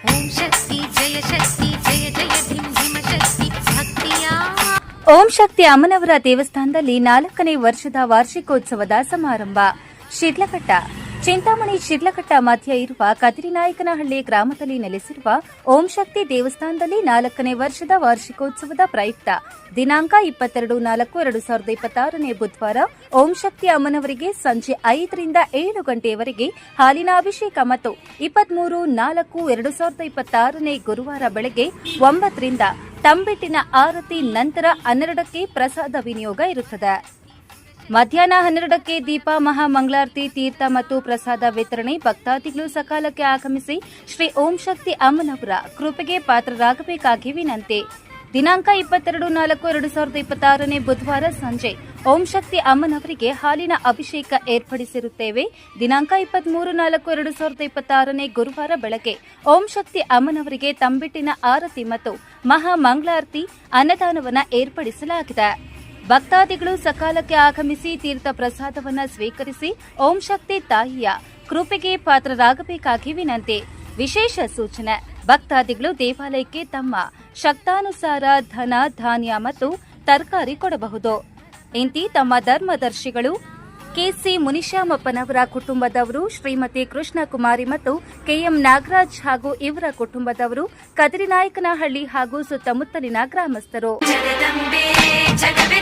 ಓಂ ಶಕ್ತಿ ಜಯ ಜಯ ಧಿಂ ಧಿಮ ಶಕ್ತಿ ಭಕ್ತಿಯ. ಓಂ ಶಕ್ತಿ ಅಮ್ಮನವರ ದೇವಸ್ಥಾನದಲ್ಲಿ 4ನೇ ವರ್ಷದ ವಾರ್ಷಿಕೋತ್ಸವದ ಸಮಾರಂಭ. ಶಿಡ್ಲಘಟ್ಟ ಚಿಂತಾಮಣಿ ಶಿಡ್ಲಘಟ್ಟ ಮಧ್ಯ ಇರುವ ಕದಿರಿನಾಯಕನಹಳ್ಳಿ ಗ್ರಾಮದಲ್ಲಿ ನೆಲೆಸಿರುವ ಓಂ ಶಕ್ತಿ ದೇವಸ್ಥಾನದಲ್ಲಿ 4ನೇ ವರ್ಷದ ವಾರ್ಷಿಕೋತ್ಸವದ ಪ್ರಯುಕ್ತ ದಿನಾಂಕ 22/4/2026 ಬುಧವಾರ ಓಂ ಶಕ್ತಿ ಅಮ್ಮನವರಿಗೆ ಸಂಜೆ 5 ರಿಂದ 7 ಗಂಟೆಯವರೆಗೆ ಹಾಲಿನ ಅಭಿಷೇಕ ಮತ್ತು 23/4/2026 ಗುರುವಾರ ಬೆಳಗ್ಗೆ 9 ರಿಂದ ತಂಬಿಟ್ಟಿನ ಆರತಿ, ನಂತರ 12ಕ್ಕೆ ಪ್ರಸಾದ ವಿನಿಯೋಗ ಇರುತ್ತದೆ. ಮಧ್ಯಾಹ್ನ 12ಕ್ಕೆ ದೀಪ, ಮಹಾಮಂಗಳಾರತಿ, ತೀರ್ಥ ಮತ್ತು ಪ್ರಸಾದ ವಿತರಣೆ. ಭಕ್ತಾದಿಗಳು ಸಕಾಲಕ್ಕೆ ಆಗಮಿಸಿ ಶ್ರೀ ಓಂ ಶಕ್ತಿ ಅಮ್ಮನವರ ಕೃಪೆಗೆ ಪಾತ್ರರಾಗಬೇಕಾಗಿ ವಿನಂತಿ. ದಿನಾಂಕ 22/4/2026 ಬುಧವಾರ ಸಂಜೆ ಓಂ ಶಕ್ತಿ ಅಮ್ಮನವರಿಗೆ ಹಾಲಿನ ಅಭಿಷೇಕ ಏರ್ಪಡಿಸಿರುತ್ತೇವೆ. ದಿನಾಂಕ 23/4/2026 ಗುರುವಾರ ಬೆಳಗ್ಗೆ ಓಂ ಶಕ್ತಿ ಅಮ್ಮನವರಿಗೆ ತಂಬಿಟ್ಟಿನ ಆರತಿ ಮತ್ತು ಮಹಾಮಂಗಳಾರತಿ ಅನ್ನದಾನವನ್ನು ಏರ್ಪಡಿಸಲಾಗಿದೆ. ಭಕ್ತಾದಿಗಳು ಸಕಾಲಕ್ಕೆ ಆಗಮಿಸಿ ತೀರ್ಥ ಪ್ರಸಾದವನ್ನು ಸ್ವೀಕರಿಸಿ ಓಂ ಶಕ್ತಿ ತಾಯಿಯ ಕೃಪೆಗೆ ಪಾತ್ರರಾಗಬೇಕಾಗಿ ವಿನಂತಿ. ವಿಶೇಷ ಸೂಚನೆ: ಭಕ್ತಾದಿಗಳು ದೇವಾಲಯಕ್ಕೆ ತಮ್ಮ ಶಕ್ತಾನುಸಾರ ಧನ, ಧಾನ್ಯ ಮತ್ತು ತರಕಾರಿ ಕೊಡಬಹುದು. ಇಂತಿ ತಮ್ಮ ಧರ್ಮದರ್ಶಿಗಳು ಕೆಸಿ ಮುನಿಶ್ಯಾಮಪ್ಪನವರ ಕುಟುಂಬದವರು, ಶ್ರೀಮತಿ ಕೃಷ್ಣಕುಮಾರಿ ಮತ್ತು ಕೆಎಂ ನಾಗರಾಜ್ ಹಾಗೂ ಇವರ ಕುಟುಂಬದವರು, ಕದಿರಿನಾಯಕನಹಳ್ಳಿ ಹಾಗೂ ಸುತ್ತಮುತ್ತಲಿನ ಗ್ರಾಮಸ್ಥರು. ಜಗದಂಬೆ ಜಗವೆ